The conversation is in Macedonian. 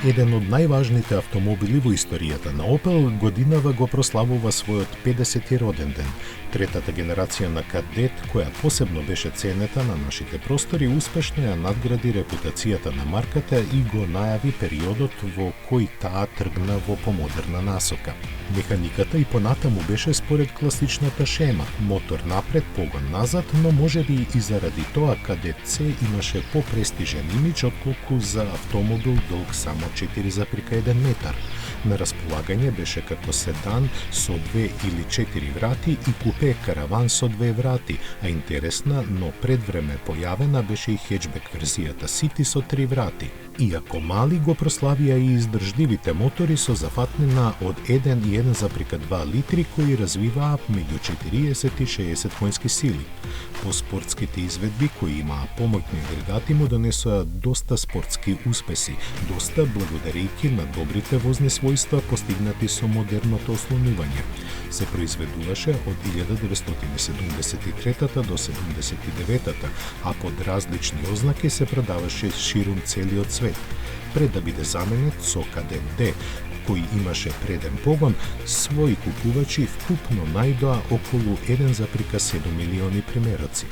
Еден од најважните автомобили во историјата на Opel годинава го прославува својот 50-ти роден ден. Третата генерација на Кадет, која посебно беше ценета на нашите простори, успешно ја надгради репутацијата на марката и го најави периодот во кој таа тргна во помодерна насока. Механиката и понатаму беше според класичната шема, мотор напред, погон назад, но можеби и заради тоа Кадет C имаше попрестижен имидж отколку за автомобил долг само 4,1 метар. На располагање беше како седан со 2 или 4 врати и купе караван со 2 врати, а интересна, но предвреме појавена беше и хеджбек верзијата City со 3 врати. Иако мали, го прославија и издржливите мотори со зафатнина од 1 и 1,2 литри кои развиваа меѓу 40 и 60 конски сили. По спортските изведби кои имаа помоќни агрегати му донесоа доста спортски успеси, доста благодарејќи на добрите возни својства постигнати со модерното ослонување. Се произведуваше од 1973 до 79, а под различни ознаки се продаваше ширум целиот свет. Пред да биде заменет со Кадет D, кој имаше преден погон, своји купувачи вкупно најдоа околу 1,7 милиони примероци.